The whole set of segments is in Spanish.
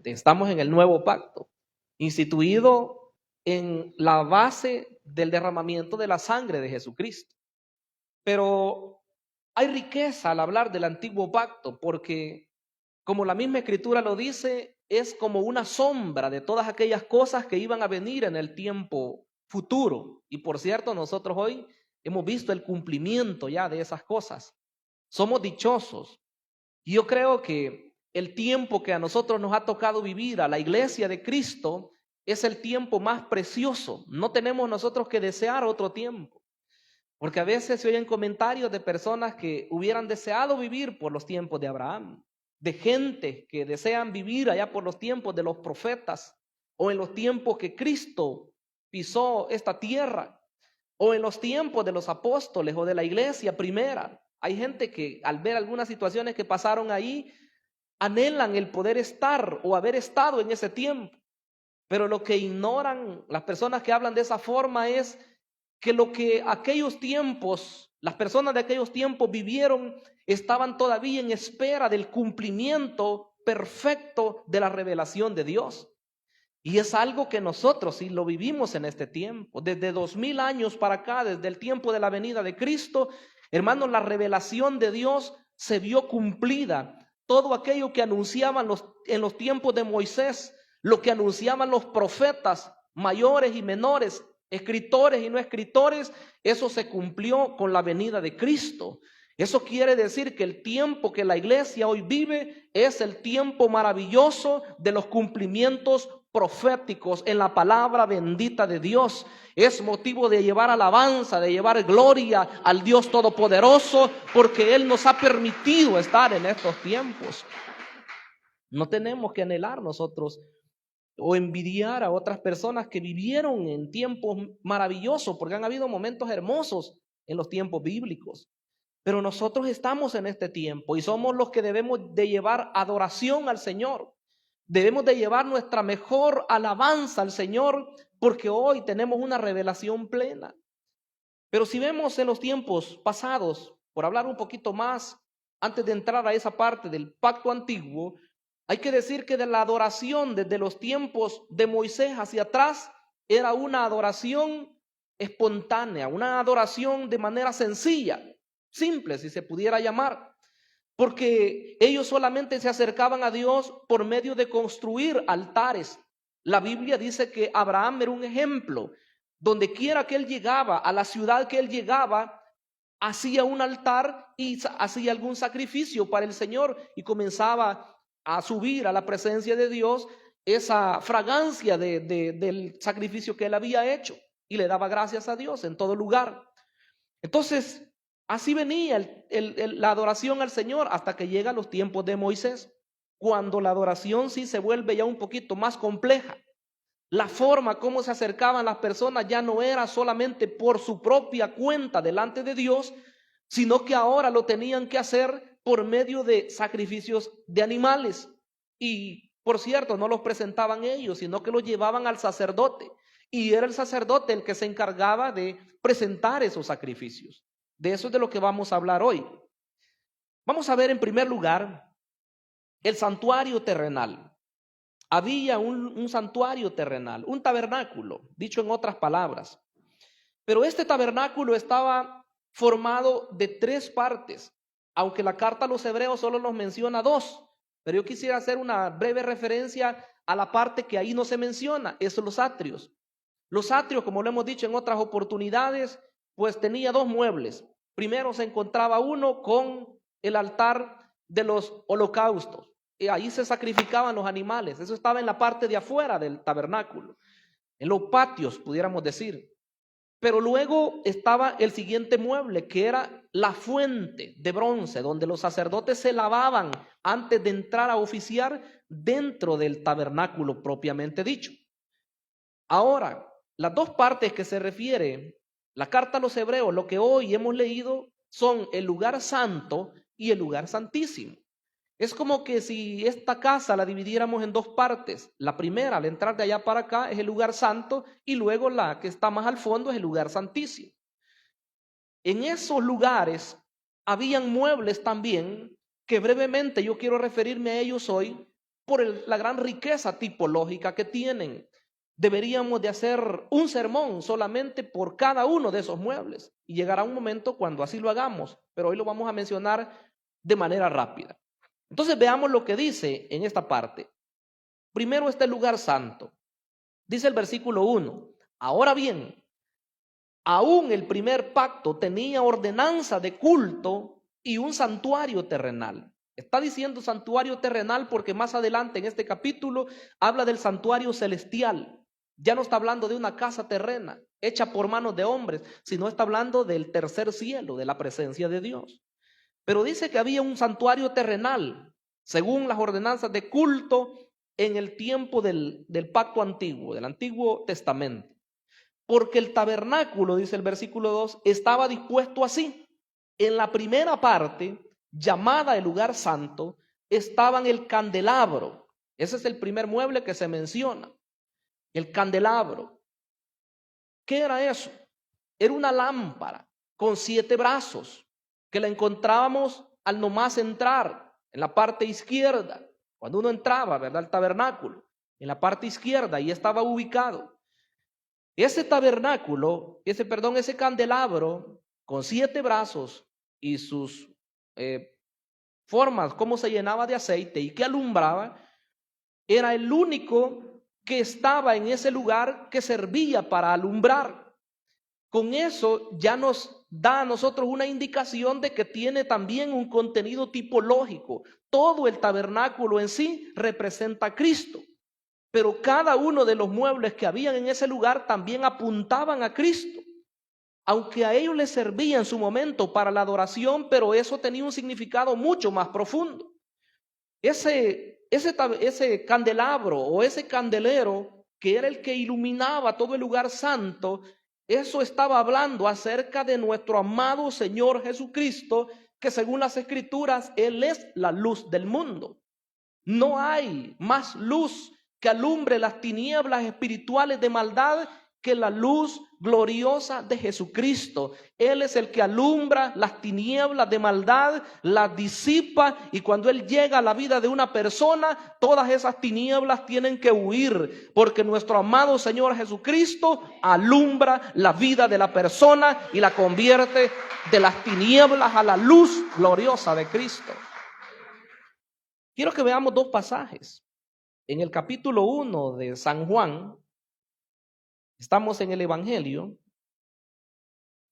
Estamos en el nuevo pacto, instituido en la base del derramamiento de la sangre de Jesucristo. Pero hay riqueza al hablar del antiguo pacto, porque como la misma escritura lo dice, es como una sombra de todas aquellas cosas que iban a venir en el tiempo futuro. Y por cierto, nosotros hoy hemos visto el cumplimiento ya de esas cosas. Somos dichosos. Y yo creo que el tiempo que a nosotros nos ha tocado vivir, a la iglesia de Cristo, es el tiempo más precioso. No tenemos nosotros que desear otro tiempo. Porque a veces se oyen comentarios de personas que hubieran deseado vivir por los tiempos de Abraham, de gente que desean vivir allá por los tiempos de los profetas, o en los tiempos que Cristo pisó esta tierra, o en los tiempos de los apóstoles o de la iglesia primera. Hay gente que al ver algunas situaciones que pasaron ahí, anhelan el poder estar o haber estado en ese tiempo. Pero lo que ignoran las personas que hablan de esa forma es que lo que aquellos tiempos, las personas de aquellos tiempos vivieron, estaban todavía en espera del cumplimiento perfecto de la revelación de Dios. Y es algo que nosotros sí lo vivimos en este tiempo. Desde 2000 años para acá, desde el tiempo de la venida de Cristo, hermanos, la revelación de Dios se vio cumplida. Todo aquello que anunciaban en los tiempos de Moisés, lo que anunciaban los profetas mayores y menores, escritores y no escritores, eso se cumplió con la venida de Cristo. Eso quiere decir que el tiempo que la iglesia hoy vive es el tiempo maravilloso de los cumplimientos proféticos en la palabra bendita de Dios. Es motivo de llevar alabanza, de llevar gloria al Dios Todopoderoso, porque Él nos ha permitido estar en estos tiempos. No tenemos que anhelar nosotros o envidiar a otras personas que vivieron en tiempos maravillosos, porque han habido momentos hermosos en los tiempos bíblicos. Pero nosotros estamos en este tiempo y somos los que debemos de llevar adoración al Señor. Debemos de llevar nuestra mejor alabanza al Señor, porque hoy tenemos una revelación plena. Pero si vemos en los tiempos pasados, por hablar un poquito más, antes de entrar a esa parte del pacto antiguo, hay que decir que de la adoración desde los tiempos de Moisés hacia atrás era una adoración espontánea, una adoración de manera sencilla, simple si se pudiera llamar, porque ellos solamente se acercaban a Dios por medio de construir altares. La Biblia dice que Abraham era un ejemplo. Donde quiera que él llegaba, a la ciudad que él llegaba, hacía un altar y hacía algún sacrificio para el Señor y comenzaba a subir a la presencia de Dios esa fragancia del sacrificio que él había hecho y le daba gracias a Dios en todo lugar. Entonces, así venía la adoración al Señor hasta que llegan los tiempos de Moisés, cuando la adoración sí se vuelve ya un poquito más compleja. La forma como se acercaban las personas ya no era solamente por su propia cuenta delante de Dios, sino que ahora lo tenían que hacer por medio de sacrificios de animales. Y por cierto, no los presentaban ellos, sino que los llevaban al sacerdote. Y era el sacerdote el que se encargaba de presentar esos sacrificios. De eso es de lo que vamos a hablar hoy. Vamos a ver en primer lugar el santuario terrenal. Había un santuario terrenal, un tabernáculo, dicho en otras palabras. Pero este tabernáculo estaba formado de 3 partes, aunque la carta a los hebreos solo nos menciona 2. Pero yo quisiera hacer una breve referencia a la parte que ahí no se menciona, es los atrios. Los atrios, como lo hemos dicho en otras oportunidades, pues tenía 2 muebles. Primero se encontraba uno con el altar de los holocaustos. Y ahí se sacrificaban los animales. Eso estaba en la parte de afuera del tabernáculo, en los patios, pudiéramos decir. Pero luego estaba el siguiente mueble, que era la fuente de bronce, donde los sacerdotes se lavaban antes de entrar a oficiar dentro del tabernáculo propiamente dicho. Ahora, las 2 partes que se refiere la carta a los hebreos, lo que hoy hemos leído, son el lugar santo y el lugar santísimo. Es como que si esta casa la dividiéramos en 2 partes. La primera, al entrar de allá para acá, es el lugar santo, y luego la que está más al fondo es el lugar santísimo. En esos lugares habían muebles también, que brevemente yo quiero referirme a ellos hoy, por la gran riqueza tipológica que tienen. Deberíamos de hacer un sermón solamente por cada uno de esos muebles y llegará un momento cuando así lo hagamos, pero hoy lo vamos a mencionar de manera rápida. Entonces veamos lo que dice en esta parte. Primero está el lugar santo. Dice el versículo 1, ahora bien, aún el primer pacto tenía ordenanza de culto y un santuario terrenal. Está diciendo santuario terrenal porque más adelante en este capítulo habla del santuario celestial. Ya no está hablando de una casa terrena hecha por manos de hombres, sino está hablando del tercer cielo, de la presencia de Dios. Pero dice que había un santuario terrenal, según las ordenanzas de culto en el tiempo del pacto antiguo, del Antiguo Testamento. Porque el tabernáculo, dice el versículo 2, estaba dispuesto así. En la primera parte, llamada el lugar santo, estaba el candelabro. Ese es el primer mueble que se menciona. El candelabro. ¿Qué era eso? Era una lámpara con 7 brazos que la encontrábamos al nomás entrar en la parte izquierda. Cuando uno entraba, ¿verdad? Al tabernáculo, en la parte izquierda, ahí estaba ubicado. Ese tabernáculo, ese candelabro con 7 brazos y sus formas, cómo se llenaba de aceite y que alumbraba, era el único que estaba en ese lugar que servía para alumbrar. Con eso ya nos da a nosotros una indicación de que tiene también un contenido tipológico. Todo el tabernáculo en sí representa a Cristo, pero cada uno de los muebles que habían en ese lugar también apuntaban a Cristo. Aunque a ellos les servía en su momento para la adoración, pero eso tenía un significado mucho más profundo. Ese candelabro o ese candelero, que era el que iluminaba todo el lugar santo, eso estaba hablando acerca de nuestro amado Señor Jesucristo, que según las Escrituras, Él es la luz del mundo. No hay más luz que alumbre las tinieblas espirituales de maldad que la luz gloriosa de Jesucristo. Él es el que alumbra las tinieblas de maldad, las disipa, y cuando Él llega a la vida de una persona, todas esas tinieblas tienen que huir, porque nuestro amado Señor Jesucristo alumbra la vida de la persona y la convierte de las tinieblas a la luz gloriosa de Cristo. Quiero que veamos 2 pasajes. En el capítulo 1 de San Juan, estamos en el Evangelio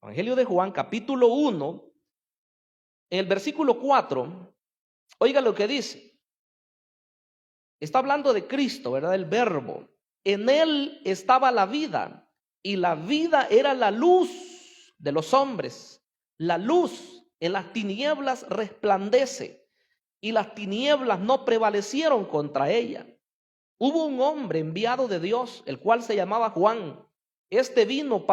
de Juan, capítulo 1, en el versículo 4, oiga lo que dice. Está hablando de Cristo, ¿verdad? El verbo. En Él estaba la vida, y la vida era la luz de los hombres. La luz en las tinieblas resplandece, y las tinieblas no prevalecieron contra ella. Hubo un hombre enviado de Dios, el cual se llamaba Juan. Este vino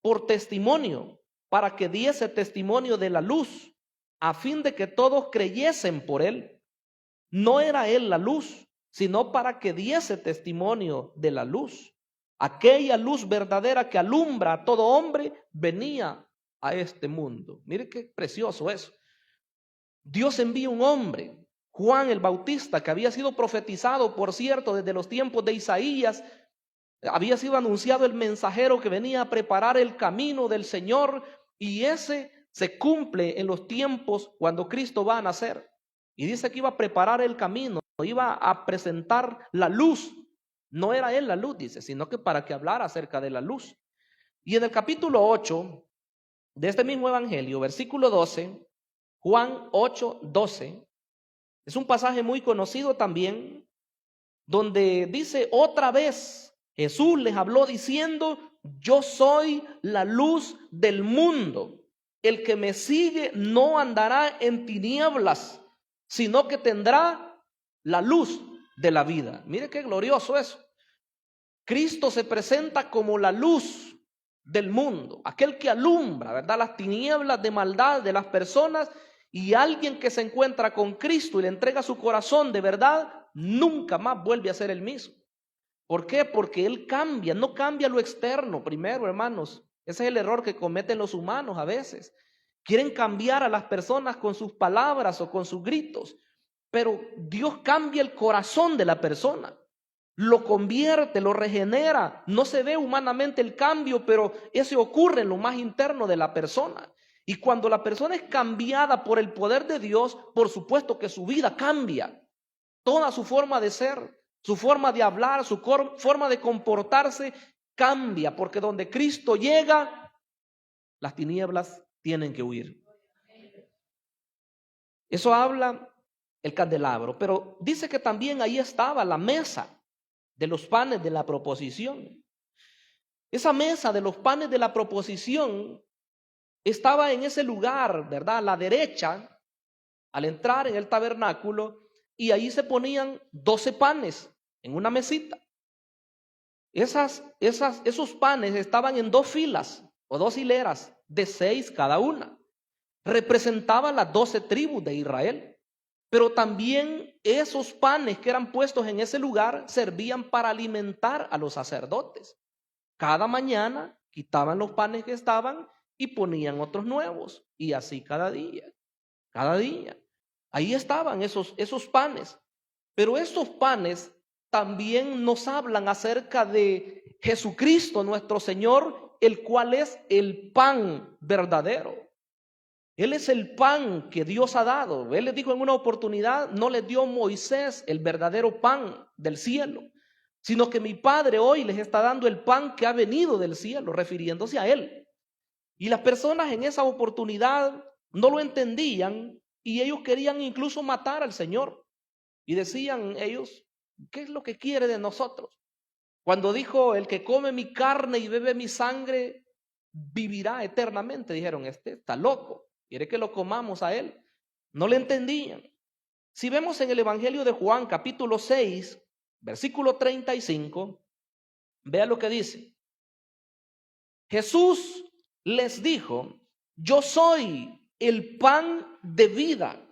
por testimonio, para que diese testimonio de la luz, a fin de que todos creyesen por él. No era él la luz, sino para que diese testimonio de la luz. Aquella luz verdadera que alumbra a todo hombre venía a este mundo. Mire qué precioso eso. Dios envía un hombre, Juan el Bautista, que había sido profetizado, por cierto, desde los tiempos de Isaías. Había sido anunciado el mensajero que venía a preparar el camino del Señor, y ese se cumple en los tiempos cuando Cristo va a nacer. Y dice que iba a preparar el camino, iba a presentar la luz. No era él la luz, dice, sino que para que hablara acerca de la luz. Y en el capítulo 8 de este mismo evangelio, versículo 12, Juan 8, 12, es un pasaje muy conocido también, donde dice otra vez, Jesús les habló diciendo: yo soy la luz del mundo. El que me sigue no andará en tinieblas, sino que tendrá la luz de la vida. Mire qué glorioso eso. Cristo se presenta como la luz del mundo, aquel que alumbra, ¿verdad?, las tinieblas de maldad de las personas. Y alguien que se encuentra con Cristo y le entrega su corazón de verdad, nunca más vuelve a ser el mismo. ¿Por qué? Porque Él cambia, no cambia lo externo primero, hermanos. Ese es el error que cometen los humanos a veces. Quieren cambiar a las personas con sus palabras o con sus gritos. pero Dios cambia el corazón de la persona, lo convierte, lo regenera. No se ve humanamente el cambio, pero eso ocurre en lo más interno de la persona. Y cuando la persona es cambiada por el poder de Dios, por supuesto que su vida cambia. Toda su forma de ser, su forma de hablar, su forma de comportarse cambia, porque donde Cristo llega, las tinieblas tienen que huir. Eso habla el candelabro, pero dice que también ahí estaba la mesa de los panes de la proposición. Esa mesa de los panes de la proposición estaba en ese lugar, ¿verdad? A la derecha, al entrar en el tabernáculo, y ahí se ponían 12 panes en una mesita. Esos panes estaban en 2 filas o 2 hileras de 6 cada una. Representaban las 12 tribus de Israel. Pero también esos panes que eran puestos en ese lugar servían para alimentar a los sacerdotes. Cada mañana quitaban los panes que estaban y ponían otros nuevos. Y así cada día, cada día. Ahí estaban esos panes. Pero esos panes también nos hablan acerca de Jesucristo nuestro Señor, el cual es el pan verdadero. Él es el pan que Dios ha dado. Él les dijo en una oportunidad, no les dio Moisés el verdadero pan del cielo, sino que mi Padre hoy les está dando el pan que ha venido del cielo, refiriéndose a Él. Y las personas en esa oportunidad no lo entendían y ellos querían incluso matar al Señor. Y decían ellos, ¿qué es lo que quiere de nosotros? Cuando dijo, el que come mi carne y bebe mi sangre, vivirá eternamente. Dijeron, este está loco. Quiere que lo comamos a él. No le entendían. Si vemos en el Evangelio de Juan, capítulo 6, versículo 35, vea lo que dice. Jesús les dijo, yo soy el pan de vida.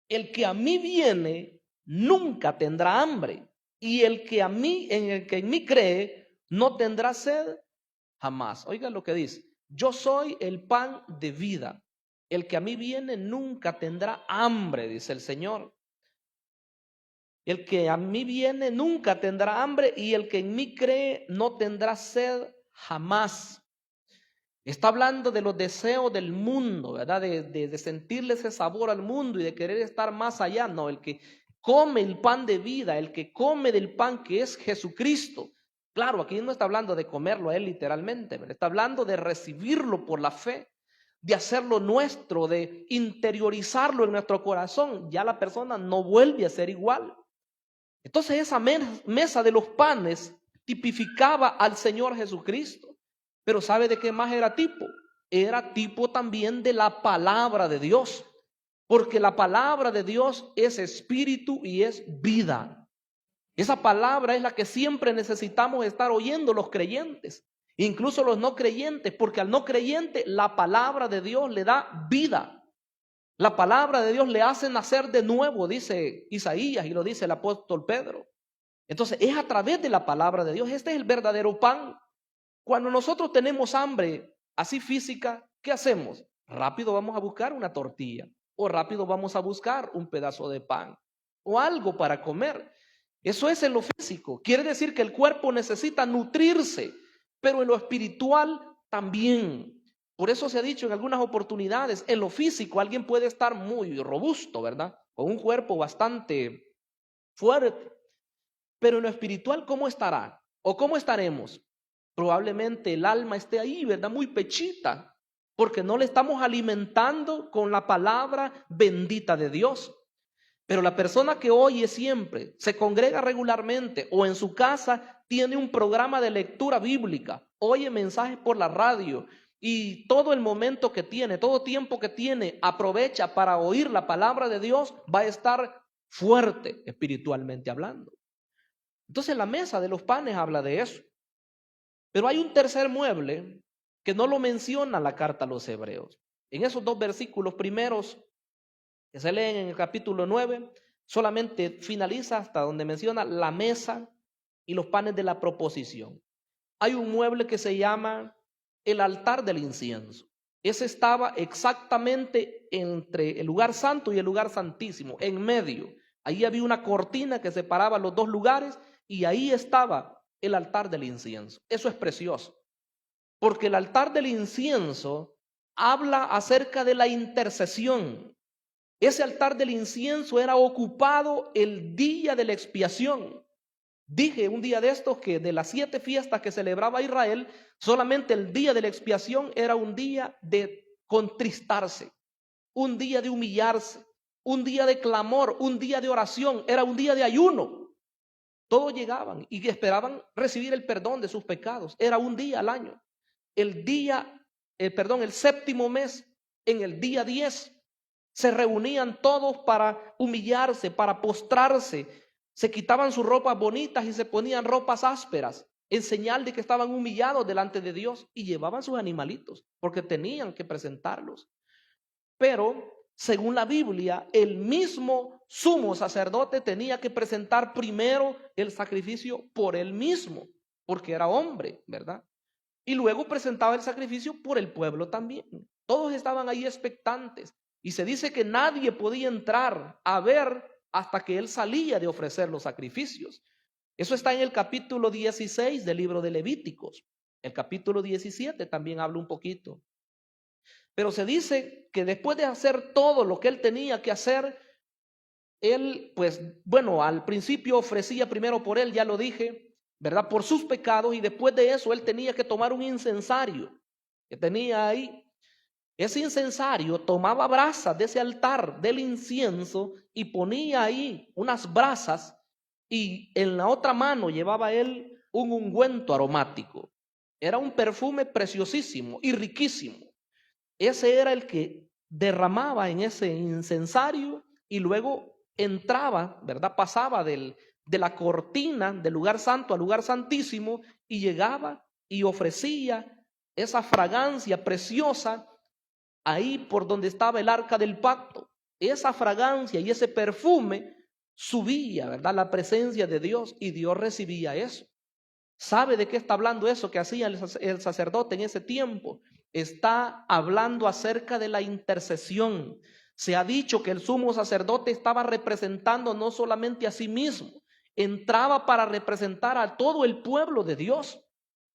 El que a mí viene nunca tendrá hambre. Y el que en mí cree no tendrá sed jamás. Oiga lo que dice. Yo soy el pan de vida. El que a mí viene nunca tendrá hambre, dice el Señor. El que a mí viene nunca tendrá hambre y el que en mí cree no tendrá sed jamás. Está hablando de los deseos del mundo, ¿verdad? De sentirle ese sabor al mundo y de querer estar más allá. No, el que come el pan de vida, el que come del pan que es Jesucristo. Claro, aquí no está hablando de comerlo a él literalmente, ¿verdad? Está hablando de recibirlo por la fe, de hacerlo nuestro, de interiorizarlo en nuestro corazón. Ya la persona no vuelve a ser igual. Entonces esa mesa de los panes tipificaba al Señor Jesucristo. Pero ¿sabe de qué más era tipo? Era tipo también de la palabra de Dios. Porque la palabra de Dios es espíritu y es vida. Esa palabra es la que siempre necesitamos estar oyendo los creyentes. Incluso los no creyentes, porque al no creyente la palabra de Dios le da vida. La palabra de Dios le hace nacer de nuevo, dice Isaías y lo dice el apóstol Pedro. Entonces es a través de la palabra de Dios. Este es el verdadero pan. Cuando nosotros tenemos hambre así física, ¿qué hacemos? Rápido vamos a buscar una tortilla o rápido vamos a buscar un pedazo de pan o algo para comer. Eso es en lo físico. Quiere decir que el cuerpo necesita nutrirse, pero en lo espiritual también. Por eso se ha dicho en algunas oportunidades, en lo físico alguien puede estar muy robusto, ¿verdad? Con un cuerpo bastante fuerte. Pero en lo espiritual, ¿cómo estará? ¿O cómo estaremos? Probablemente el alma esté ahí, ¿verdad? Muy pechita, porque no le estamos alimentando con la palabra bendita de Dios. Pero la persona que oye siempre, se congrega regularmente o en su casa tiene un programa de lectura bíblica, oye mensajes por la radio y todo el momento que tiene, todo tiempo que tiene, aprovecha para oír la palabra de Dios, va a estar fuerte espiritualmente hablando. Entonces la mesa de los panes habla de eso. Pero hay un tercer mueble que no lo menciona la carta a los hebreos. En esos 2 versículos primeros que se leen en el capítulo 9, solamente finaliza hasta donde menciona la mesa y los panes de la proposición. Hay un mueble que se llama el altar del incienso. Ese estaba exactamente entre el lugar santo y el lugar santísimo, en medio. Ahí había una cortina que separaba los dos lugares y ahí estaba el altar del incienso. Eso es precioso, porque el altar del incienso habla acerca de la intercesión. Ese altar del incienso era ocupado el día de la expiación. Dije un día de estos que de las 7 fiestas que celebraba Israel, solamente el día de la expiación era un día de contristarse, un día de humillarse, un día de clamor, un día de oración, era un día de ayuno. Todos llegaban y esperaban recibir el perdón de sus pecados. Era un día al año. El 7º mes, en el día 10, se reunían todos para humillarse, para postrarse. Se quitaban sus ropas bonitas y se ponían ropas ásperas, en señal de que estaban humillados delante de Dios, y llevaban sus animalitos, porque tenían que presentarlos. Pero, según la Biblia, el mismo sumo sacerdote tenía que presentar primero el sacrificio por él mismo, porque era hombre, ¿verdad? Y luego presentaba el sacrificio por el pueblo también. Todos estaban ahí expectantes. Y se dice que nadie podía entrar a ver hasta que él salía de ofrecer los sacrificios. Eso está en el capítulo 16 del libro de Levíticos. El capítulo 17 también habla un poquito. Pero se dice que después de hacer todo lo que él tenía que hacer, él, al principio ofrecía primero por él, ya lo dije, ¿verdad? Por sus pecados, y después de eso él tenía que tomar un incensario que tenía ahí. Ese incensario tomaba brasas de ese altar del incienso y ponía ahí unas brasas, y en la otra mano llevaba él un ungüento aromático. Era un perfume preciosísimo y riquísimo. Ese era el que derramaba en ese incensario y luego entraba, ¿verdad? Pasaba de la cortina del lugar santo al lugar santísimo y llegaba y ofrecía esa fragancia preciosa ahí por donde estaba el arca del pacto. Esa fragancia y ese perfume subía, ¿verdad? La presencia de Dios, y Dios recibía eso. ¿Sabe de qué está hablando eso que hacía el sacerdote en ese tiempo? Está hablando acerca de la intercesión. Se ha dicho que el sumo sacerdote estaba representando no solamente a sí mismo, entraba para representar a todo el pueblo de Dios.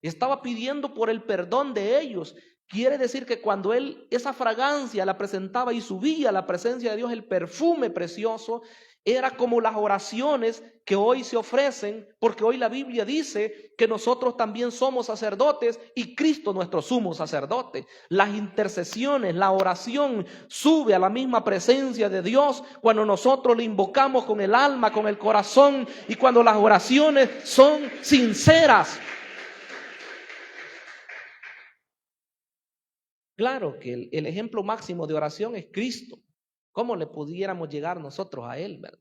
Estaba pidiendo por el perdón de ellos. Quiere decir que cuando él esa fragancia la presentaba y subía a la presencia de Dios, el perfume precioso, era como las oraciones que hoy se ofrecen, porque hoy la Biblia dice que nosotros también somos sacerdotes y Cristo nuestro sumo sacerdote. Las intercesiones, la oración sube a la misma presencia de Dios cuando nosotros le invocamos con el alma, con el corazón, y cuando las oraciones son sinceras. Claro que el ejemplo máximo de oración es Cristo. ¿Cómo le pudiéramos llegar nosotros a Él, verdad?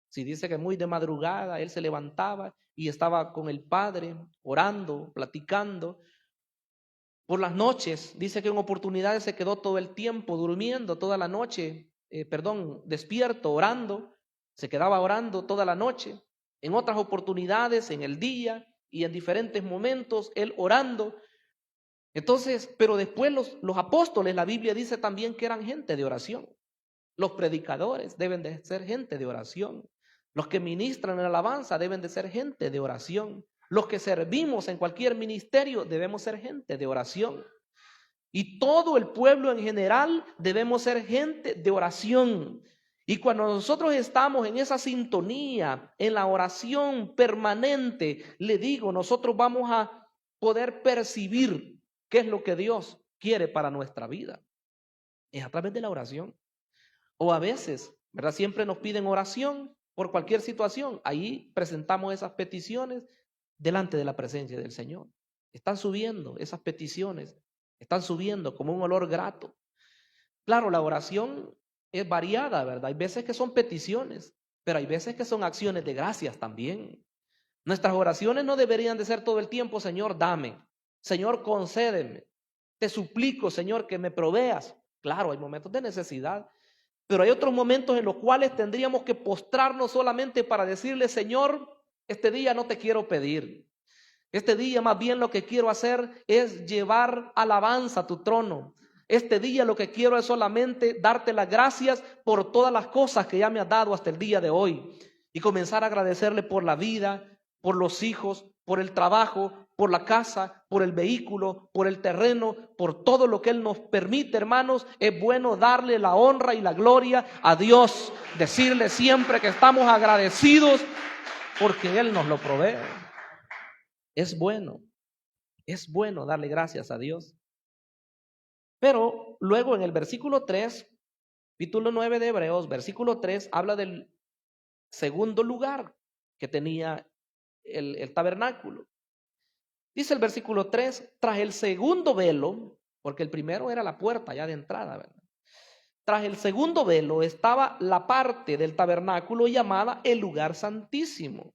Si dice que muy de madrugada Él se levantaba y estaba con el Padre orando, platicando. Por las noches, dice que en oportunidades se quedó todo el tiempo durmiendo, toda la noche, despierto, orando. Se quedaba orando toda la noche. En otras oportunidades, en el día y en diferentes momentos, Él orando. Entonces, pero después los apóstoles, la Biblia dice también que eran gente de oración. Los predicadores deben de ser gente de oración. Los que ministran en alabanza deben de ser gente de oración. Los que servimos en cualquier ministerio debemos ser gente de oración. Y todo el pueblo en general debemos ser gente de oración. Y cuando nosotros estamos en esa sintonía, en la oración permanente, le digo, nosotros vamos a poder percibir qué es lo que Dios quiere para nuestra vida. Es a través de la oración. O a veces, ¿verdad? Siempre nos piden oración por cualquier situación. Ahí presentamos esas peticiones delante de la presencia del Señor. Están subiendo esas peticiones, están subiendo como un olor grato. Claro, la oración es variada, ¿verdad? Hay veces que son peticiones, pero hay veces que son acciones de gracias también. Nuestras oraciones no deberían de ser todo el tiempo, Señor, dame, Señor, concédeme, te suplico, Señor, que me proveas. Claro, hay momentos de necesidad, pero hay otros momentos en los cuales tendríamos que postrarnos solamente para decirle, Señor, este día no te quiero pedir. Este día más bien lo que quiero hacer es llevar alabanza a tu trono. Este día lo que quiero es solamente darte las gracias por todas las cosas que ya me has dado hasta el día de hoy. Y comenzar a agradecerle por la vida, por los hijos, por el trabajo, por la casa, por el vehículo, por el terreno, por todo lo que Él nos permite, hermanos. Es bueno darle la honra y la gloria a Dios. Decirle siempre que estamos agradecidos porque Él nos lo provee. Es bueno darle gracias a Dios. Pero luego en el versículo 3, capítulo 9 de Hebreos, versículo 3, habla del segundo lugar que tenía el tabernáculo. Dice el versículo 3, tras el segundo velo, porque el primero era la puerta ya de entrada, ¿verdad? Tras el segundo velo estaba la parte del tabernáculo llamada el lugar santísimo,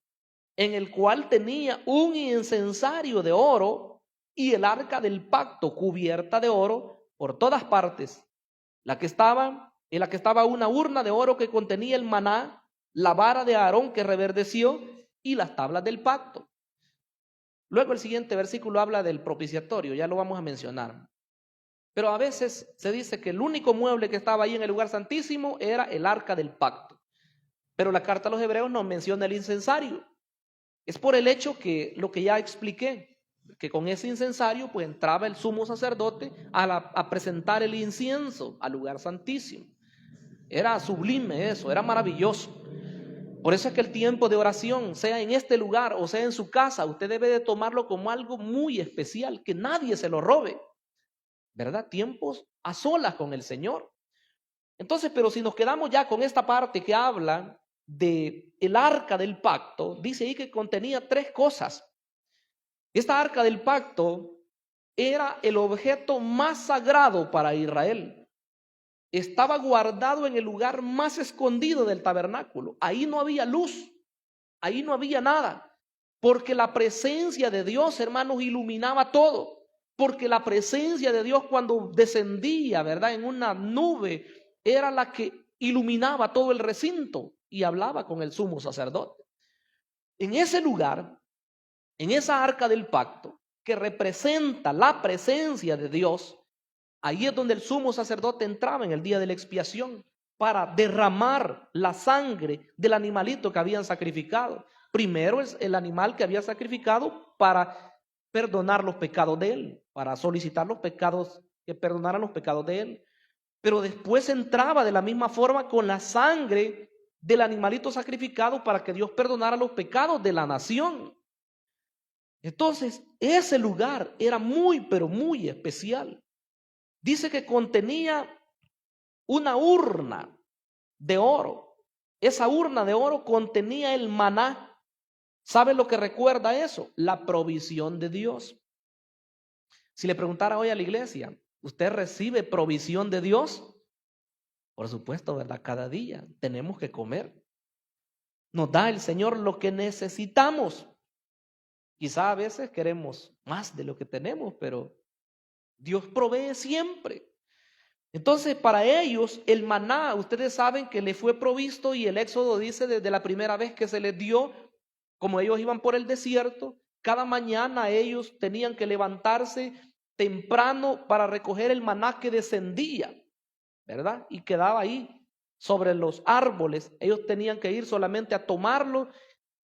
en el cual tenía un incensario de oro y el arca del pacto cubierta de oro por todas partes. En la que estaba una urna de oro que contenía el maná, la vara de Aarón que reverdeció y las tablas del pacto. Luego el siguiente versículo habla del propiciatorio, ya lo vamos a mencionar. Pero a veces se dice que el único mueble que estaba ahí en el lugar santísimo era el arca del pacto. Pero la carta a los hebreos no menciona el incensario. Es por el hecho que lo que ya expliqué, que con ese incensario pues entraba el sumo sacerdote a presentar el incienso al lugar santísimo. Era sublime eso, era maravilloso. Por eso es que el tiempo de oración, sea en este lugar o sea en su casa, usted debe de tomarlo como algo muy especial, que nadie se lo robe, ¿verdad? Tiempos a solas con el Señor. Entonces, pero si nos quedamos ya con esta parte que habla de el arca del pacto, dice ahí que contenía 3 cosas. Esta arca del pacto era el objeto más sagrado para Israel. Estaba guardado en el lugar más escondido del tabernáculo. Ahí no había luz, ahí no había nada, porque la presencia de Dios, hermanos, iluminaba todo. Porque la presencia de Dios cuando descendía, ¿verdad?, en una nube, era la que iluminaba todo el recinto y hablaba con el sumo sacerdote. En ese lugar, en esa arca del pacto, que representa la presencia de Dios, ahí es donde el sumo sacerdote entraba en el día de la expiación para derramar la sangre del animalito que habían sacrificado. Primero es el animal que había sacrificado para perdonar los pecados de él, para solicitar los pecados, que perdonaran los pecados de él. Pero después entraba de la misma forma con la sangre del animalito sacrificado para que Dios perdonara los pecados de la nación. Entonces, ese lugar era muy, pero muy especial. Dice que contenía una urna de oro. Esa urna de oro contenía el maná. ¿Sabe lo que recuerda eso? La provisión de Dios. Si le preguntara hoy a la iglesia, ¿usted recibe provisión de Dios? Por supuesto, ¿verdad? Cada día tenemos que comer. Nos da el Señor lo que necesitamos. Quizá a veces queremos más de lo que tenemos, pero Dios provee siempre. Entonces, para ellos, el maná, ustedes saben que le fue provisto, y el Éxodo dice desde la primera vez que se les dio, como ellos iban por el desierto, cada mañana ellos tenían que levantarse temprano para recoger el maná que descendía, ¿verdad? Y quedaba ahí sobre los árboles. Ellos tenían que ir solamente a tomarlo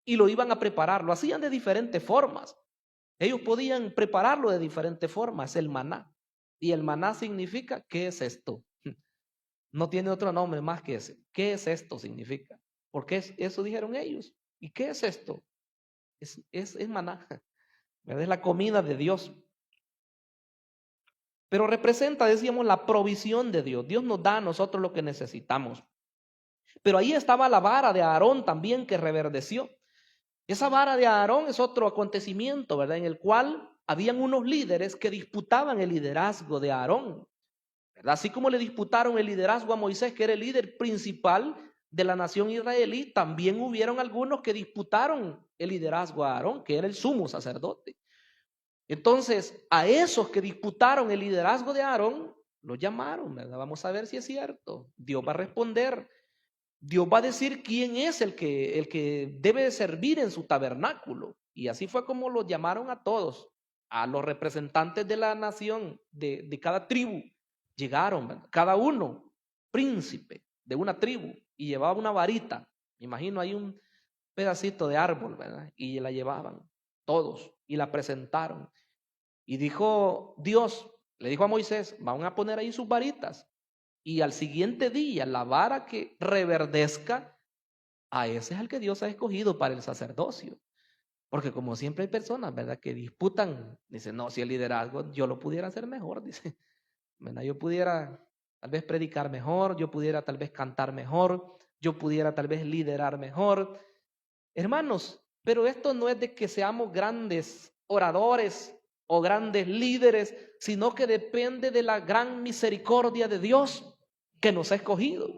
y lo iban a preparar. Lo hacían de diferentes formas. Ellos podían prepararlo de diferentes formas, el maná. Y el maná significa, ¿qué es esto? No tiene otro nombre más que ese. ¿Qué es esto? Significa. Porque eso dijeron ellos. ¿Y qué es esto? Es maná. ¿Verdad? Es la comida de Dios. Pero representa, decíamos, la provisión de Dios. Dios nos da a nosotros lo que necesitamos. Pero ahí estaba la vara de Aarón también que reverdeció. Esa vara de Aarón es otro acontecimiento, ¿verdad?, en el cual habían unos líderes que disputaban el liderazgo de Aarón, ¿verdad? Así como le disputaron el liderazgo a Moisés, que era el líder principal de la nación israelí, también hubieron algunos que disputaron el liderazgo a Aarón, que era el sumo sacerdote. Entonces, a esos que disputaron el liderazgo de Aarón, los llamaron, ¿verdad? Vamos a ver si es cierto. Dios va a responder. Dios va a decir quién es el que debe de servir en su tabernáculo. Y así fue como los llamaron a todos, a los representantes de la nación, de cada tribu, llegaron, ¿verdad? Cada uno príncipe de una tribu y llevaba una varita. Me imagino ahí un pedacito de árbol, ¿verdad? Y la llevaban todos y la presentaron. Y dijo Dios, le dijo a Moisés, van a poner ahí sus varitas. Y al siguiente día, la vara que reverdezca, a ese es el que Dios ha escogido para el sacerdocio. Porque como siempre hay personas, ¿verdad?, que disputan, dicen, no, si el liderazgo yo lo pudiera hacer mejor, dice, ¿verdad? Yo pudiera tal vez predicar mejor, yo pudiera tal vez cantar mejor, yo pudiera tal vez liderar mejor. Hermanos, pero esto no es de que seamos grandes oradores o grandes líderes, sino que depende de la gran misericordia de Dios que nos ha escogido.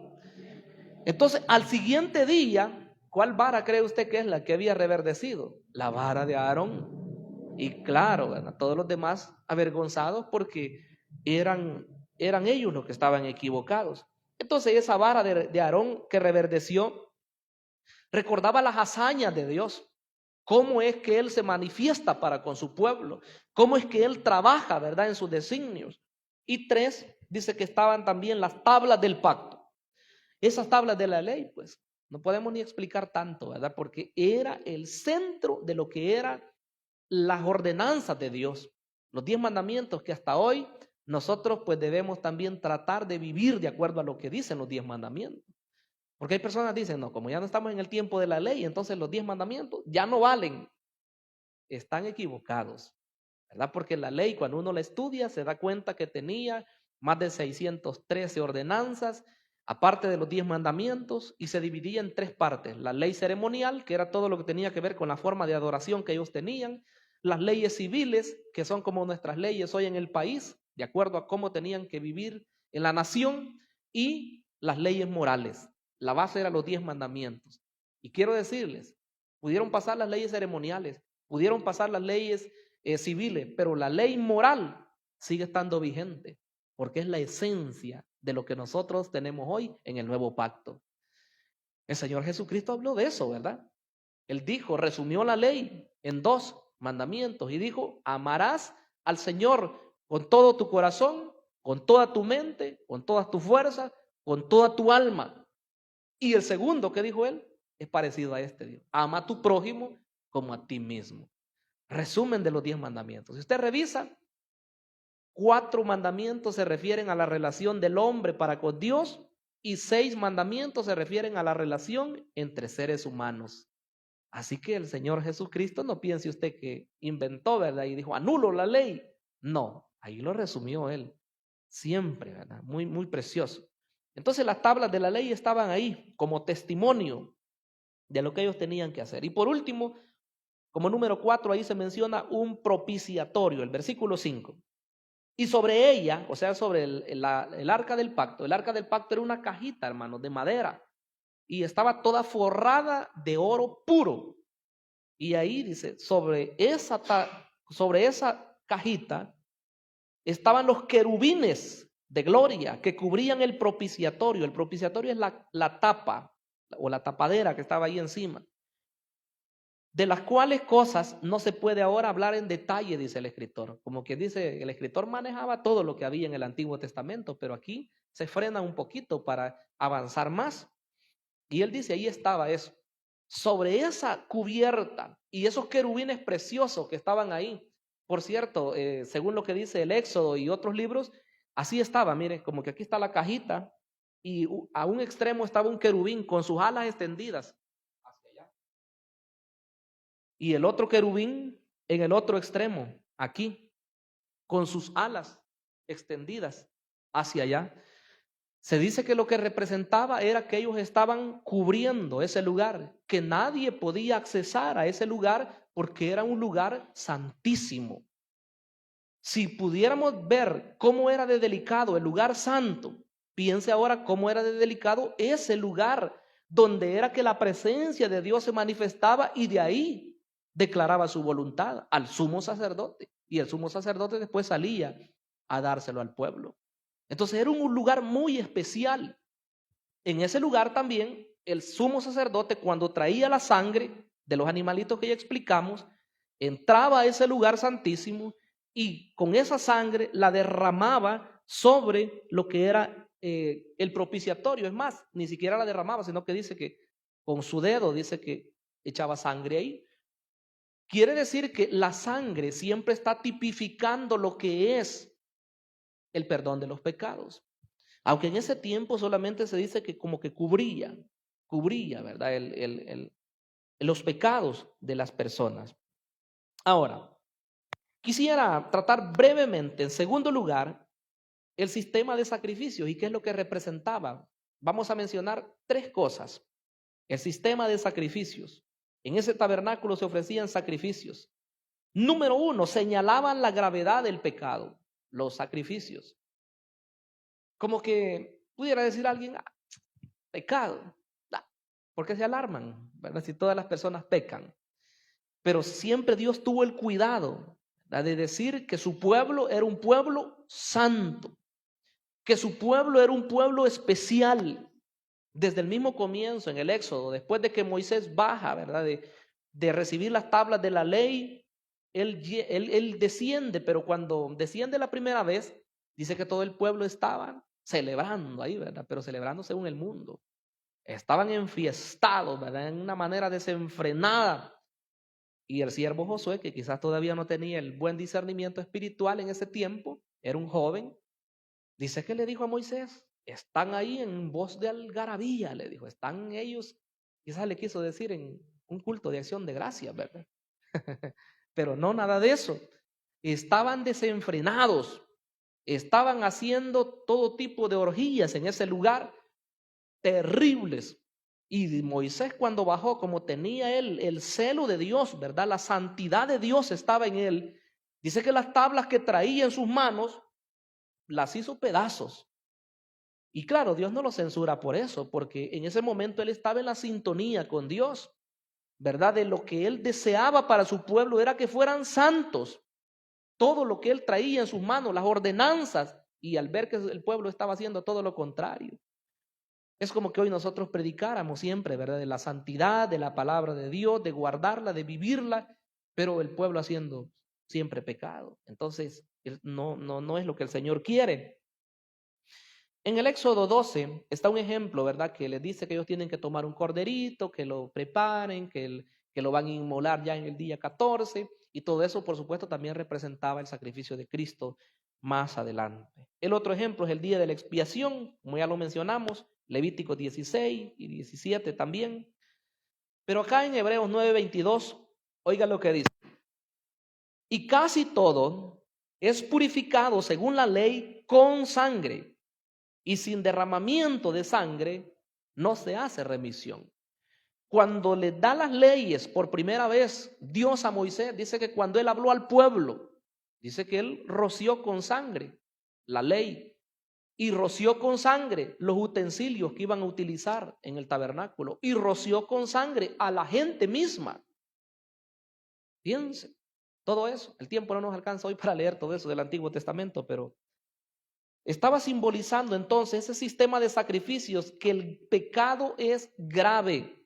Entonces, al siguiente día, ¿cuál vara cree usted que es la que había reverdecido? La vara de Aarón. Y claro, ¿verdad?, todos los demás avergonzados porque eran ellos los que estaban equivocados. Entonces, esa vara de Aarón que reverdeció recordaba las hazañas de Dios. Cómo es que Él se manifiesta para con su pueblo. Cómo es que Él trabaja, ¿verdad?, en sus designios. Y 3, dice que estaban también las tablas del pacto. Esas tablas de la ley, pues, no podemos ni explicar tanto, ¿verdad? Porque era el centro de lo que eran las ordenanzas de Dios. Los 10 mandamientos que hasta hoy nosotros pues debemos también tratar de vivir de acuerdo a lo que dicen los 10 mandamientos. Porque hay personas que dicen, no, como ya no estamos en el tiempo de la ley, entonces los 10 mandamientos ya no valen. Están equivocados, ¿verdad? Porque la ley, cuando uno la estudia, se da cuenta que tenía más de 613 ordenanzas, aparte de los 10 mandamientos, y se dividía en 3 partes. La ley ceremonial, que era todo lo que tenía que ver con la forma de adoración que ellos tenían. Las leyes civiles, que son como nuestras leyes hoy en el país, de acuerdo a cómo tenían que vivir en la nación. Y las leyes morales. La base eran los 10 mandamientos. Y quiero decirles, pudieron pasar las leyes ceremoniales, pudieron pasar las leyes civiles, pero la ley moral sigue estando vigente, porque es la esencia de lo que nosotros tenemos hoy en el nuevo pacto. El Señor Jesucristo habló de eso, ¿verdad? Él dijo, resumió la ley en 2 mandamientos y dijo, amarás al Señor con todo tu corazón, con toda tu mente, con todas tus fuerzas, con toda tu alma. Y el segundo que dijo él es parecido a este, Dios. Ama a tu prójimo como a ti mismo. Resumen de los 10 mandamientos. Si usted revisa, 4 mandamientos se refieren a la relación del hombre para con Dios y 6 mandamientos se refieren a la relación entre seres humanos. Así que el Señor Jesucristo, no piense usted que inventó, ¿verdad?, y dijo, anulo la ley. No, ahí lo resumió él. Siempre, ¿verdad? Muy, muy precioso. Entonces las tablas de la ley estaban ahí como testimonio de lo que ellos tenían que hacer. Y por último, como número 4, ahí se menciona un propiciatorio, el versículo 5. Y sobre ella, o sea, sobre el arca del pacto, el arca del pacto era una cajita, hermanos, de madera. Y estaba toda forrada de oro puro. Y ahí dice, sobre esa cajita estaban los querubines de gloria que cubrían el propiciatorio. El propiciatorio es la tapa o la tapadera que estaba ahí encima, de las cuales cosas no se puede ahora hablar en detalle, dice el escritor. Como que dice, el escritor manejaba todo lo que había en el Antiguo Testamento, pero aquí se frena un poquito para avanzar más. Y él dice, ahí estaba eso. Sobre esa cubierta y esos querubines preciosos que estaban ahí. Por cierto, según lo que dice el Éxodo y otros libros, así estaba, mire, como que aquí está la cajita y a un extremo estaba un querubín con sus alas extendidas hacia allá. Y el otro querubín en el otro extremo, aquí, con sus alas extendidas hacia allá. Se dice que lo que representaba era que ellos estaban cubriendo ese lugar, que nadie podía accesar a ese lugar porque era un lugar santísimo. Si pudiéramos ver cómo era de delicado el lugar santo, piense ahora cómo era de delicado ese lugar donde era que la presencia de Dios se manifestaba y de ahí declaraba su voluntad al sumo sacerdote. Y el sumo sacerdote después salía a dárselo al pueblo. Entonces era un lugar muy especial. En ese lugar también el sumo sacerdote, cuando traía la sangre de los animalitos que ya explicamos, entraba a ese lugar santísimo y con esa sangre la derramaba sobre lo que era el propiciatorio. Es más, ni siquiera la derramaba, sino que dice que con su dedo, dice que echaba sangre ahí. Quiere decir que la sangre siempre está tipificando lo que es el perdón de los pecados. Aunque en ese tiempo solamente se dice que como que cubría, ¿verdad? Los pecados de las personas. Ahora, quisiera tratar brevemente, en segundo lugar, el sistema de sacrificios y qué es lo que representaba. Vamos a mencionar 3 cosas. El sistema de sacrificios. En ese tabernáculo se ofrecían sacrificios. Número 1, señalaban la gravedad del pecado, los sacrificios. Como que pudiera decir alguien, pecado. ¿Por qué se alarman? ¿Verdad? Si todas las personas pecan. Pero siempre Dios tuvo el cuidado, ¿verdad?, de decir que su pueblo era un pueblo santo, que su pueblo era un pueblo especial. Desde el mismo comienzo, en el Éxodo, después de que Moisés baja, ¿verdad?, de recibir las tablas de la ley, él desciende, pero cuando desciende la primera vez, dice que todo el pueblo estaba celebrando ahí, ¿verdad?, pero celebrando según el mundo. Estaban enfiestados, ¿verdad?, en una manera desenfrenada. Y el siervo Josué, que quizás todavía no tenía el buen discernimiento espiritual en ese tiempo, era un joven, dice que le dijo a Moisés, están ahí en voz de algarabía, le dijo, están ellos, quizás le quiso decir en un culto de acción de gracias, ¿verdad? Pero no, nada de eso. Estaban desenfrenados, estaban haciendo todo tipo de orgías en ese lugar, terribles. Y Moisés, cuando bajó, como tenía él el celo de Dios, ¿verdad?, la santidad de Dios estaba en él, dice que las tablas que traía en sus manos las hizo pedazos. Y claro, Dios no lo censura por eso, porque en ese momento él estaba en la sintonía con Dios, ¿verdad? De lo que él deseaba para su pueblo era que fueran santos. Todo lo que él traía en sus manos, las ordenanzas, y al ver que el pueblo estaba haciendo todo lo contrario. Es como que hoy nosotros predicáramos siempre, ¿verdad?, de la santidad, de la palabra de Dios, de guardarla, de vivirla, pero el pueblo haciendo siempre pecado. Entonces, no es lo que el Señor quiere. En el Éxodo 12 está un ejemplo, ¿verdad?, que les dice que ellos tienen que tomar un corderito, que lo preparen, que lo van a inmolar ya en el día 14, y todo eso, por supuesto, también representaba el sacrificio de Cristo más adelante. El otro ejemplo es el día de la expiación, como ya lo mencionamos, Levítico 16 y 17 también. Pero acá en Hebreos 9:22, oiga lo que dice. Y casi todo es purificado según la ley con sangre, y sin derramamiento de sangre no se hace remisión. Cuando le da las leyes por primera vez Dios a Moisés, dice que cuando él habló al pueblo, dice que él roció con sangre la ley y roció con sangre los utensilios que iban a utilizar en el tabernáculo y roció con sangre a la gente misma. Fíjense, todo eso. El tiempo no nos alcanza hoy para leer todo eso del Antiguo Testamento, pero estaba simbolizando entonces ese sistema de sacrificios, que el pecado es grave,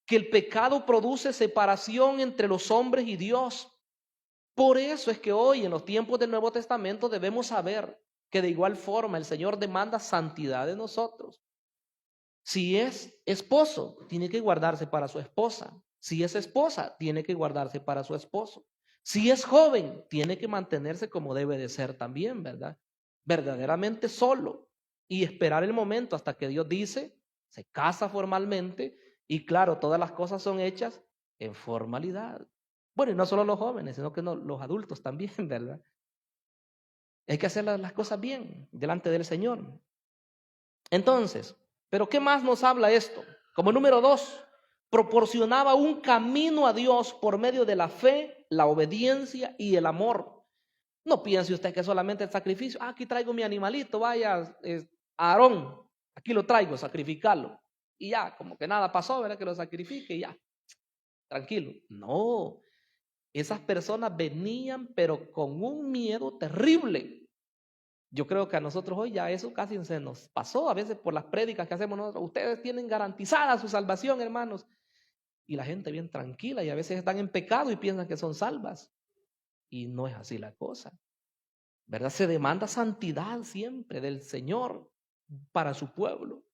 que el pecado produce separación entre los hombres y Dios. Por eso es que hoy en los tiempos del Nuevo Testamento debemos saber que de igual forma el Señor demanda santidad de nosotros. Si es esposo, tiene que guardarse para su esposa. Si es esposa, tiene que guardarse para su esposo. Si es joven, tiene que mantenerse como debe de ser también, ¿verdad? Verdaderamente solo y esperar el momento hasta que Dios dice, se casa formalmente y claro, todas las cosas son hechas en formalidad. Bueno, y no solo los jóvenes, sino que los adultos también, ¿verdad? Hay que hacer las cosas bien delante del Señor. Entonces, ¿pero qué más nos habla esto? Como número 2, proporcionaba un camino a Dios por medio de la fe, la obediencia y el amor. No piense usted que solamente el sacrificio. Aquí traigo mi animalito, vaya, Aarón, aquí lo traigo, sacrificarlo. Y ya, como que nada pasó, ¿verdad? Que lo sacrifique y ya, tranquilo. No, esas personas venían, pero con un miedo terrible. Yo creo que a nosotros hoy ya eso casi se nos pasó, a veces por las prédicas que hacemos nosotros. Ustedes tienen garantizada su salvación, hermanos. Y la gente bien tranquila y a veces están en pecado y piensan que son salvas. Y no es así la cosa. ¿verdad? Se demanda santidad siempre del Señor para su pueblo.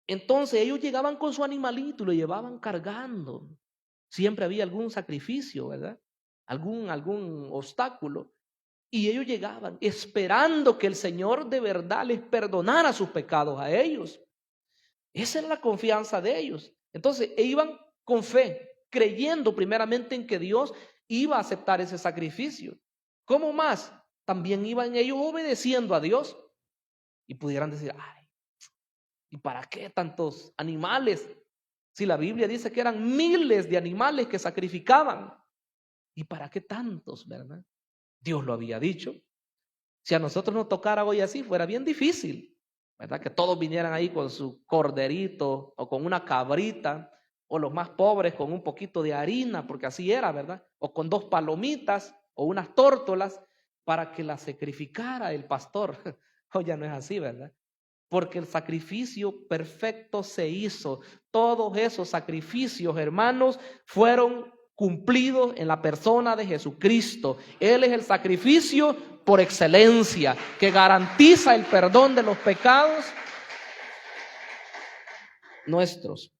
Entonces ellos llegaban con su animalito y lo llevaban cargando. Siempre había algún sacrificio, ¿verdad? Algún obstáculo. Y ellos llegaban esperando que el Señor de verdad les perdonara sus pecados a ellos. Esa era la confianza de ellos. Entonces iban con fe, creyendo primeramente en que Dios iba a aceptar ese sacrificio. ¿Cómo más? También iban ellos obedeciendo a Dios. Y pudieran decir, ay, ¿y para qué tantos animales? Si la Biblia dice que eran miles de animales que sacrificaban. ¿Y para qué tantos, verdad? Dios lo había dicho. Si a nosotros nos tocara hoy así, fuera bien difícil, ¿verdad? Que todos vinieran ahí con su corderito o con una cabrita, o los más pobres con un poquito de harina, porque así era, ¿verdad? O con 2 palomitas o unas tórtolas para que las sacrificara el pastor. Hoy ya no es así, ¿verdad? Porque el sacrificio perfecto se hizo. Todos esos sacrificios, hermanos, fueron cumplidos en la persona de Jesucristo. Él es el sacrificio por excelencia, que garantiza el perdón de los pecados nuestros.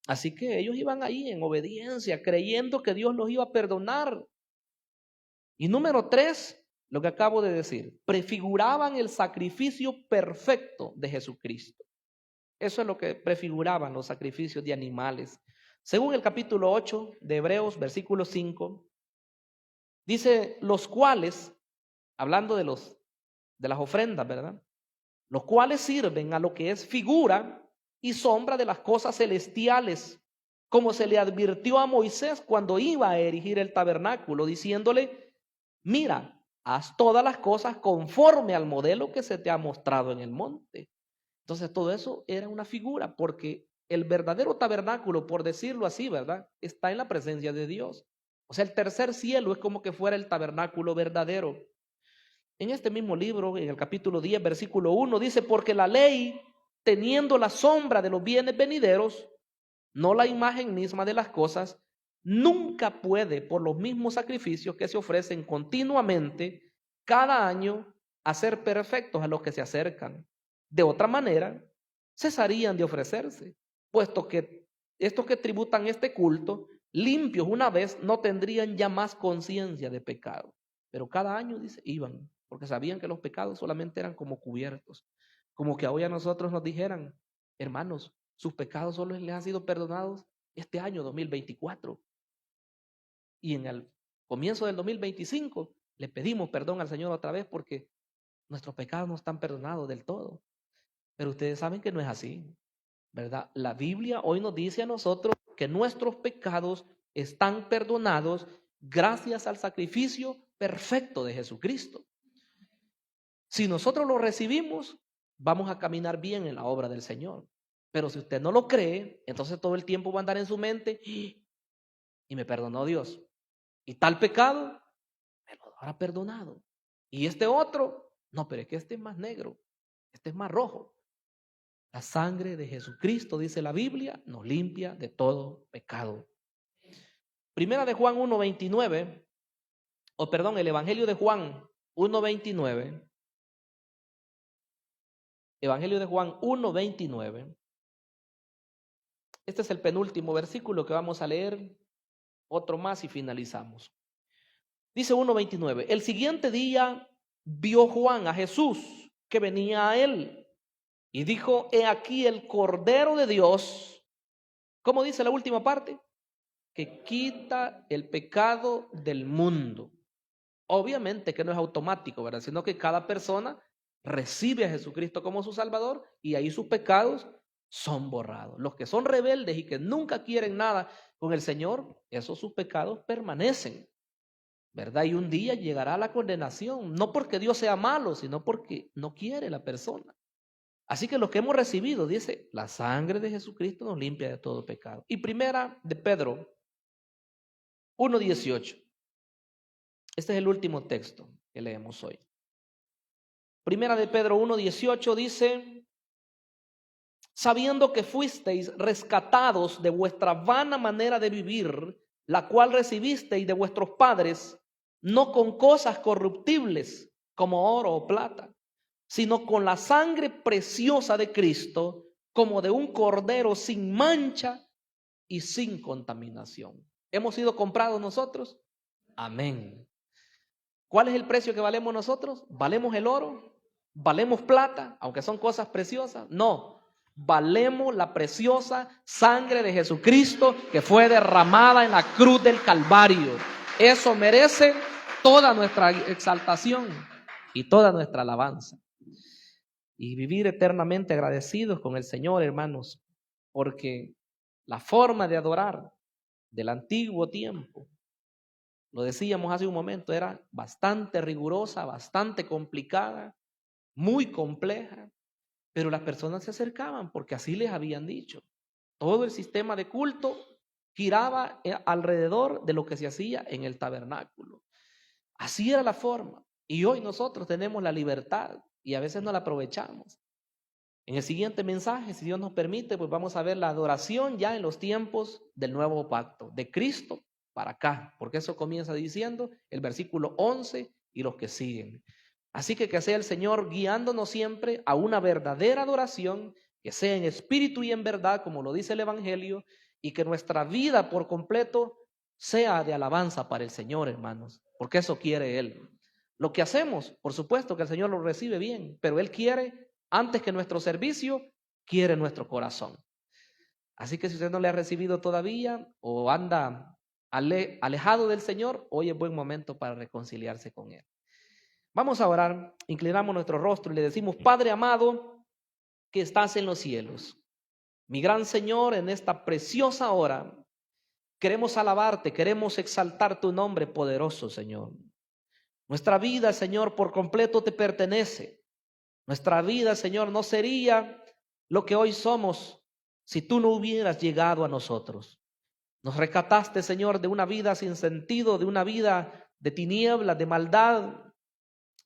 Así que ellos iban ahí en obediencia, creyendo que Dios los iba a perdonar. Y número 3, lo que acabo de decir, prefiguraban el sacrificio perfecto de Jesucristo. Eso es lo que prefiguraban los sacrificios de animales. Según el capítulo 8 de Hebreos, versículo 5, dice, los cuales, hablando de las ofrendas, ¿verdad? Los cuales sirven a lo que es figura y sombra de las cosas celestiales, como se le advirtió a Moisés cuando iba a erigir el tabernáculo, diciéndole, mira, haz todas las cosas conforme al modelo que se te ha mostrado en el monte. Entonces todo eso era una figura, porque el verdadero tabernáculo, por decirlo así, ¿verdad?, está en la presencia de Dios. O sea, el tercer cielo es como que fuera el tabernáculo verdadero. En este mismo libro, en el capítulo 10, versículo 1, dice, porque la ley, teniendo la sombra de los bienes venideros, no la imagen misma de las cosas, nunca puede, por los mismos sacrificios que se ofrecen continuamente, cada año, hacer perfectos a los que se acercan. De otra manera, cesarían de ofrecerse, puesto que estos que tributan este culto, limpios una vez, no tendrían ya más conciencia de pecado. Pero cada año, dice, iban, porque sabían que los pecados solamente eran como cubiertos. Como que hoy a nosotros nos dijeran, hermanos, sus pecados solo les han sido perdonados este año 2024. Y en el comienzo del 2025 le pedimos perdón al Señor otra vez porque nuestros pecados no están perdonados del todo. Pero ustedes saben que no es así, ¿verdad? La Biblia hoy nos dice a nosotros que nuestros pecados están perdonados gracias al sacrificio perfecto de Jesucristo. Si nosotros lo recibimos, vamos a caminar bien en la obra del Señor. Pero si usted no lo cree, entonces todo el tiempo va a andar en su mente y me perdonó Dios. Y tal pecado me lo habrá perdonado. Y este otro, no, pero es que este es más negro, este es más rojo. La sangre de Jesucristo, dice la Biblia, nos limpia de todo pecado. Primera de Juan 1:29, el Evangelio de Juan 1:29. Evangelio de Juan 1:29. Este es el penúltimo versículo que vamos a leer, otro más y finalizamos. Dice 1:29, el siguiente día vio Juan a Jesús que venía a él y dijo, he aquí el Cordero de Dios. ¿Cómo dice la última parte? Que quita el pecado del mundo. Obviamente que no es automático, ¿verdad? Sino que cada persona recibe a Jesucristo como su Salvador y ahí sus pecados son borrados. Los que son rebeldes y que nunca quieren nada con el Señor, esos sus pecados permanecen, ¿verdad? Y un día llegará la condenación, no porque Dios sea malo, sino porque no quiere la persona. Así que los que hemos recibido, dice, la sangre de Jesucristo nos limpia de todo pecado. Y primera de Pedro 1:18. Este es el último texto que leemos hoy. Primera de Pedro 1:18 dice, sabiendo que fuisteis rescatados de vuestra vana manera de vivir, la cual recibisteis de vuestros padres, no con cosas corruptibles como oro o plata, sino con la sangre preciosa de Cristo, como de un cordero sin mancha y sin contaminación. ¿Hemos sido comprados nosotros? Amén. ¿Cuál es el precio que valemos nosotros? ¿Valemos el oro? ¿Valemos plata? Aunque son cosas preciosas. No, valemos la preciosa sangre de Jesucristo que fue derramada en la cruz del Calvario. Eso merece toda nuestra exaltación y toda nuestra alabanza. Y vivir eternamente agradecidos con el Señor, hermanos, porque la forma de adorar del antiguo tiempo, lo decíamos hace un momento, era bastante rigurosa, bastante complicada, muy compleja, pero las personas se acercaban porque así les habían dicho. Todo el sistema de culto giraba alrededor de lo que se hacía en el tabernáculo. Así era la forma. Y hoy nosotros tenemos la libertad y a veces no la aprovechamos. En el siguiente mensaje, si Dios nos permite, pues vamos a ver la adoración ya en los tiempos del nuevo pacto, de Cristo para acá, porque eso comienza diciendo el versículo 11 y los que siguen. Así que sea el Señor guiándonos siempre a una verdadera adoración, que sea en espíritu y en verdad, como lo dice el Evangelio, y que nuestra vida por completo sea de alabanza para el Señor, hermanos, porque eso quiere Él. Lo que hacemos, por supuesto que el Señor lo recibe bien, pero Él quiere, antes que nuestro servicio, quiere nuestro corazón. Así que si usted no le ha recibido todavía o anda alejado del Señor, hoy es buen momento para reconciliarse con Él. Vamos a orar, inclinamos nuestro rostro y le decimos: Padre amado, que estás en los cielos, mi gran Señor, en esta preciosa hora, queremos alabarte, queremos exaltar tu nombre poderoso, Señor. Nuestra vida, Señor, por completo te pertenece. Nuestra vida, Señor, no sería lo que hoy somos si tú no hubieras llegado a nosotros. Nos rescataste, Señor, de una vida sin sentido, de una vida de tinieblas, de maldad,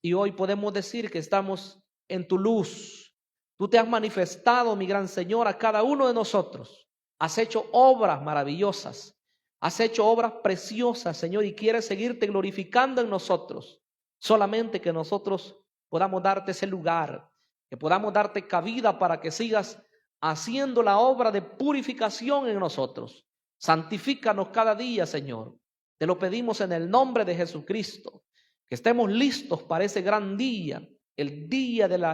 y hoy podemos decir que estamos en tu luz. Tú te has manifestado, mi gran Señor, a cada uno de nosotros. Has hecho obras maravillosas. Has hecho obras preciosas, Señor, y quieres seguirte glorificando en nosotros. Solamente que nosotros podamos darte ese lugar, que podamos darte cabida para que sigas haciendo la obra de purificación en nosotros. Santifícanos cada día, Señor. Te lo pedimos en el nombre de Jesucristo. Que estemos listos para ese gran día, el día del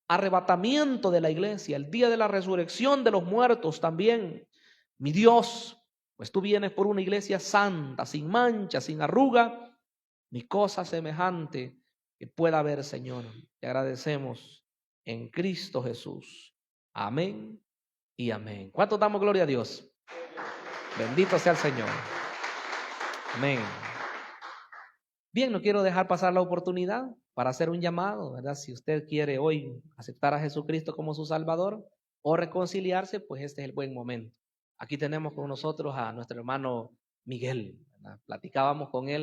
arrebatamiento de la iglesia, el día de la resurrección de los muertos también. Mi Dios, pues tú vienes por una iglesia santa, sin mancha, sin arruga, ni cosa semejante que pueda haber, Señor. Te agradecemos en Cristo Jesús. Amén y amén. ¿Cuánto damos gloria a Dios? Bendito sea el Señor. Amén. Bien, no quiero dejar pasar la oportunidad para hacer un llamado, ¿verdad? Si usted quiere hoy aceptar a Jesucristo como su Salvador o reconciliarse, pues este es el buen momento. Aquí tenemos con nosotros a nuestro hermano Miguel, ¿verdad? Platicábamos con él.